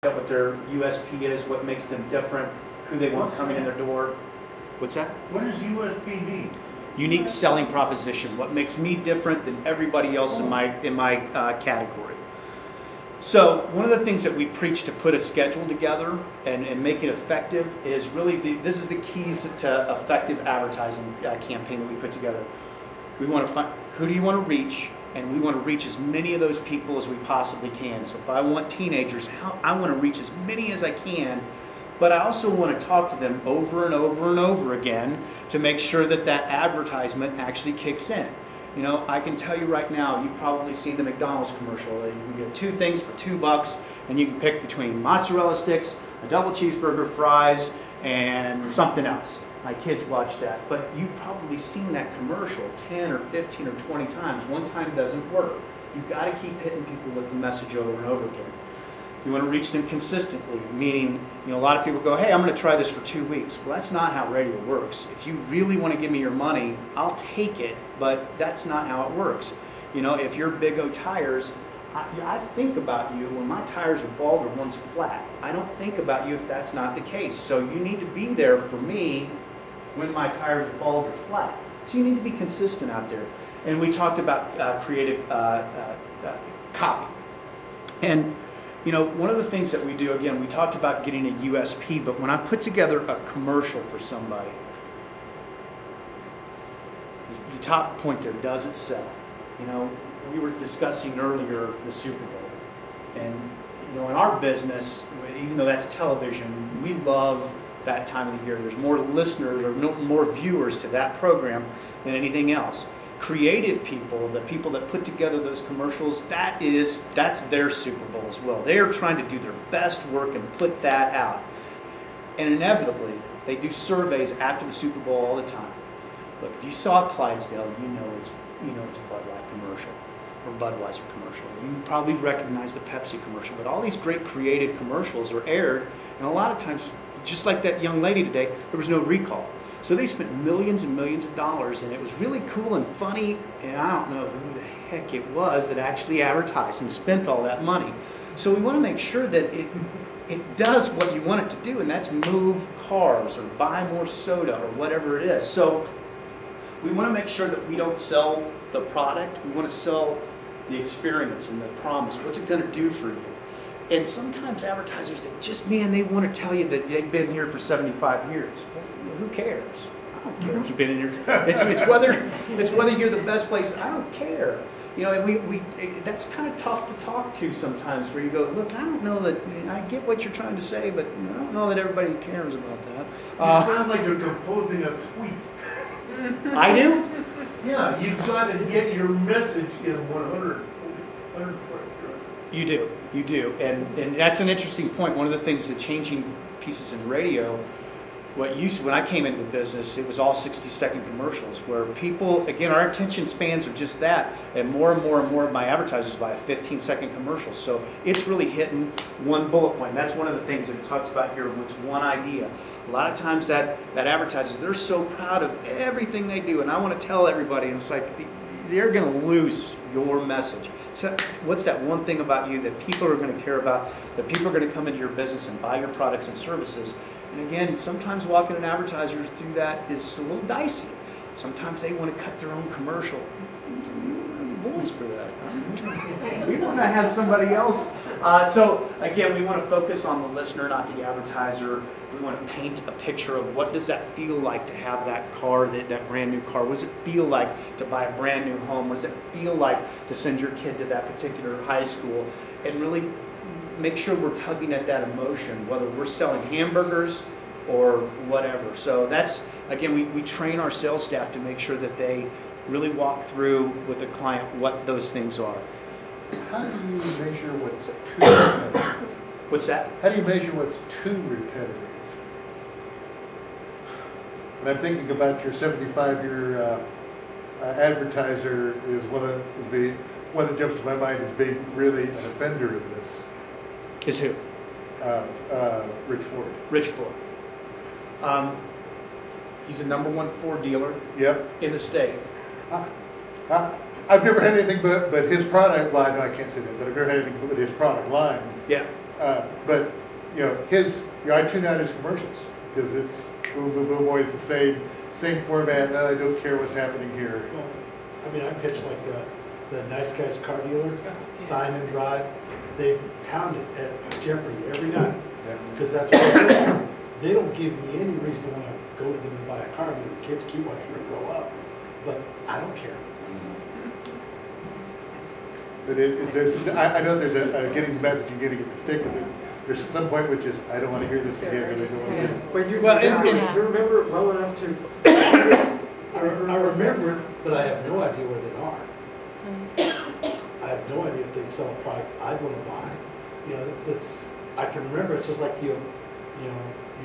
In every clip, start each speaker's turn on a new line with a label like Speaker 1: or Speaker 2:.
Speaker 1: what their USP is, what makes them different, who they want coming in their door. What's that?
Speaker 2: What does USPD?
Speaker 1: Unique selling proposition. What makes me different than everybody else in my category. So one of the things that we preach to put a schedule together and make it effective is really this is the keys to effective advertising campaign that we put together. We want to find who do you want to reach, and we want to reach as many of those people as we possibly can. So if I want teenagers, I want to reach as many as I can, but I also want to talk to them over and over and over again to make sure that that advertisement actually kicks in. You know, I can tell you right now, you've probably seen the McDonald's commercial. You can get 2 things for $2, and you can pick between mozzarella sticks, a double cheeseburger, fries, and something else. My kids watch that, but you've probably seen that commercial 10 or 15 or 20 times. One time doesn't work. You've got to keep hitting people with the message over and over again. You want to reach them consistently, meaning, you know, a lot of people go, hey, I'm going to try this for 2 weeks. Well, that's not how radio works. If you really want to give me your money, I'll take it, but that's not how it works. You know, if you're Big O Tires, I think about you when my tires are bald or one's flat. I don't think about you if that's not the case. So you need to be there for me when my tires are bald or flat. So you need to be consistent out there. And we talked about creative copy. And you know, one of the things that we do, again, we talked about getting a USP, but when I put together a commercial for somebody, the top point there doesn't sell. You know, we were discussing earlier the Super Bowl. And, you know, in our business, even though that's television, we love that time of the year. There's more listeners or more viewers to that program than anything else. Creative people, the people that put together those commercials, that's their Super Bowl as well. They are trying to do their best work and put that out. And inevitably, they do surveys after the Super Bowl all the time. Look, if you saw Clydesdale, you know it's a Bud Light commercial or Budweiser commercial. You probably recognize the Pepsi commercial, but all these great creative commercials are aired, and a lot of times, just like that young lady today, there was no recall. So they spent millions and millions of dollars, and it was really cool and funny, and I don't know who the heck it was that actually advertised and spent all that money. So we want to make sure that it does what you want it to do, and that's move cars or buy more soda or whatever it is. So we want to make sure that we don't sell the product. We want to sell the experience and the promise. What's it going to do for you? And sometimes advertisers, they want to tell you that they've been here for 75 years. Well, who cares? I don't care if you've been in here. It's whether you're the best place. I don't care. You know, and that's kind of tough to talk to sometimes. Where you go, look, I don't know that I get what you're trying to say, but I don't know that everybody cares about that.
Speaker 2: You sound like you're composing a tweet.
Speaker 1: I do.
Speaker 2: Yeah, you've got to get your message in 100.
Speaker 1: You do, and that's an interesting point. One of the things that changing pieces in radio, when I came into the business, it was all 60-second commercials where people, again, our attention spans are just that, and more of my advertisers buy a 15-second commercial. So it's really hitting one bullet point. That's one of the things that it talks about here, which one idea. A lot of times that advertisers, they're so proud of everything they do, and I want to tell everybody, and it's like, they're going to lose your message. So what's that one thing about you that people are going to care about, that people are going to come into your business and buy your products and services? And again, sometimes walking an advertiser through that is a little dicey. Sometimes they want to cut their own commercial. We don't have the voice for that. Huh? We want to have somebody else. So again, we want to focus on the listener, not the advertiser. We want to paint a picture of what does that feel like to have that car, that brand new car. What does it feel like to buy a brand new home? What does it feel like to send your kid to that particular high school? And really make sure we're tugging at that emotion, whether we're selling hamburgers or whatever. So that's, again, we train our sales staff to make sure that they really walk through with the client what those things are.
Speaker 3: How do you measure what's too repetitive?
Speaker 1: What's that?
Speaker 3: How do you measure what's too repetitive? And I'm thinking about your 75-year advertiser is one that jumps to my mind as being really an offender of this.
Speaker 1: Is who?
Speaker 3: Rich Ford.
Speaker 1: Rich Ford. He's the #1 Ford dealer.
Speaker 3: Yep.
Speaker 1: In the state.
Speaker 3: I've never had anything but his product line. No, I can't say that, but I've never had anything but his product line.
Speaker 1: Yeah.
Speaker 3: But, I tune out his commercials, because it's boom, boom, boom, always the same format, and I don't care what's happening here.
Speaker 4: Well, I mean, I pitch like the Nice Guys Car Dealer, Sign and Drive. They pound it at Jeopardy every night,
Speaker 3: Yeah.
Speaker 4: because that's what they don't give me any reason to want to go to them and buy a car. I mean, the kids keep watching her grow up, but I don't care.
Speaker 3: But I know there's a getting the message and getting it to stick with it. There's some point which is, I don't want to hear this again, and I don't want to hear this.
Speaker 5: But you,
Speaker 1: Well,
Speaker 5: you remember it well enough to.
Speaker 4: I remember it, but I have no idea where they are. I have no idea if they'd sell a product I'd want to buy. I can remember. It's just like you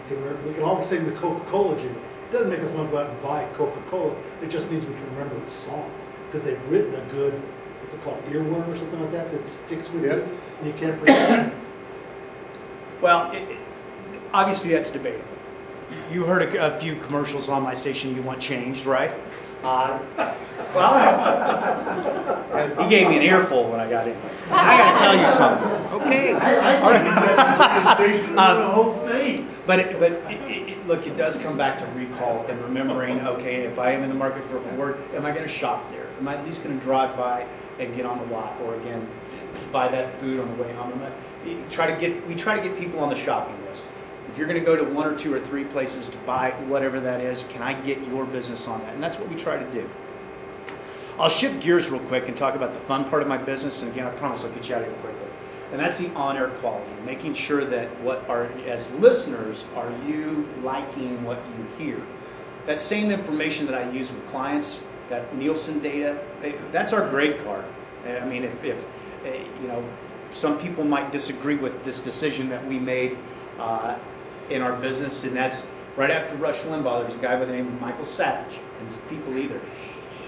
Speaker 4: can remember. We can all sing the Coca-Cola jingle. It doesn't make us want to go out and buy Coca-Cola. It just means we can remember the song because they've written a good, what's it called, earworm or something like that sticks with you, and you can't forget it.
Speaker 1: Well, obviously that's debatable. You heard a few commercials on my station you want changed, right? Well, he gave me an earful when I got in. I got to tell you something. Okay.
Speaker 2: I think it's the whole thing.
Speaker 1: But look, it does come back to recall and remembering, okay, if I am in the market for a Ford, am I going to shop there? Am I at least going to drive by and get on the lot, or again, buy that food on the way home? We try to get people on the shopping list. If you're going to go to one or two or three places to buy whatever that is, can I get your business on that? And that's what we try to do. I'll shift gears real quick and talk about the fun part of my business. And again, I promise I'll get you out of here quickly. And that's the on-air quality, making sure that as listeners, are you liking what you hear? That same information that I use with clients, that Nielsen data, that's our grade card. I mean, if some people might disagree with this decision that we made in our business, and that's right after Rush Limbaugh, there's a guy by the name of Michael Savage, and people either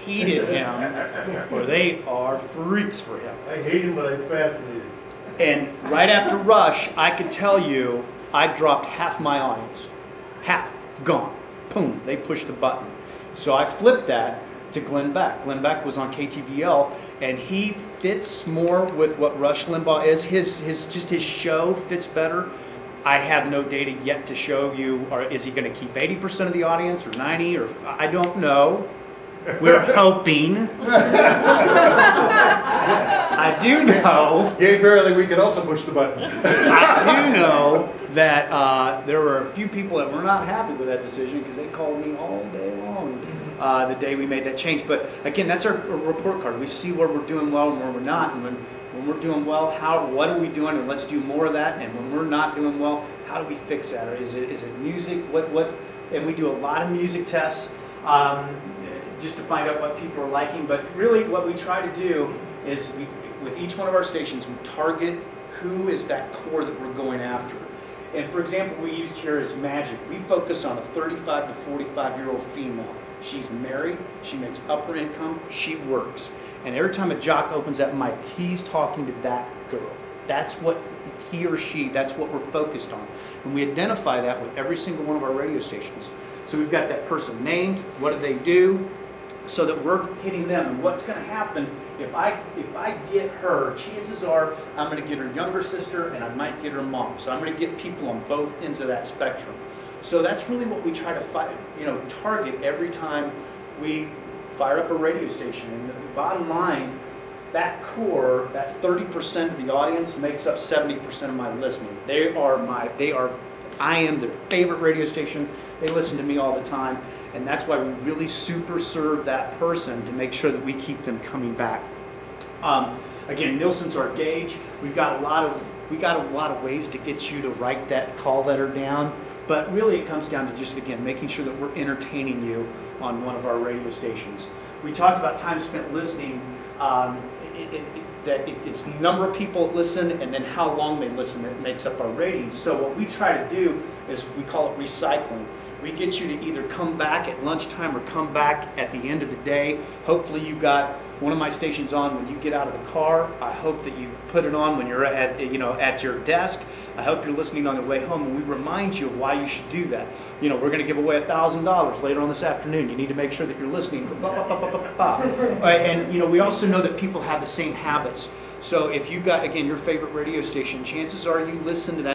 Speaker 1: hated him or they are freaks for him.
Speaker 2: I hate him, but I'm fascinated.
Speaker 1: And right after Rush, I could tell you I dropped half my audience. Half. Gone. Boom. They pushed the button. So I flipped that to Glenn Beck. Glenn Beck was on KTBL, and he fits more with what Rush Limbaugh is. His show fits better. I have no data yet to show you, or is he going to keep 80% of the audience or 90, or I don't know. We're hoping. I do know.
Speaker 3: Yea, verily, we can also push the button.
Speaker 1: I do know that there were a few people that were not happy with that decision because they called me all day long the day we made that change. But again, that's our report card. We see where we're doing well and where we're not. And when we're doing well, what are we doing? And let's do more of that. And when we're not doing well, how do we fix that? Or is it music? What? And we do a lot of music tests. Just to find out what people are liking, but really what we try to do is with each one of our stations, we target who is that core that we're going after. And for example, we used here is Magic. We focus on a 35 to 45-year-old female. She's married, she makes upper income, she works. And every time a jock opens that mic, he's talking to that girl. That's what he or she, that's what we're focused on. And we identify that with every single one of our radio stations. So we've got that person named, what do they do, so that we're hitting them. And what's going to happen if I get her, chances are I'm going to get her younger sister and I might get her mom. So I'm going to get people on both ends of that spectrum. So that's really what we try to target every time we fire up a radio station. And the bottom line, that core, that 30% of the audience makes up 70% of my listening. I am their favorite radio station. They listen to me all the time. And that's why we really super serve that person to make sure that we keep them coming back. Again, Nielsen's our gauge. We got a lot of ways to get you to write that call letter down. But really it comes down to just, again, making sure that we're entertaining you on one of our radio stations. We talked about time spent listening. It's the number of people that listen and then how long they listen that makes up our ratings. So what we try to do is we call it recycling. We get you to either come back at lunchtime or come back at the end of the day. Hopefully you've got one of my stations on when you get out of the car. I hope that you put it on when you're at your desk. I hope you're listening on the way home, and we remind you of why you should do that. We're going to give away $1,000 later on this afternoon. You need to make sure that you're listening. And we also know that people have the same habits. So if you got, again, your favorite radio station, chances are you listen to that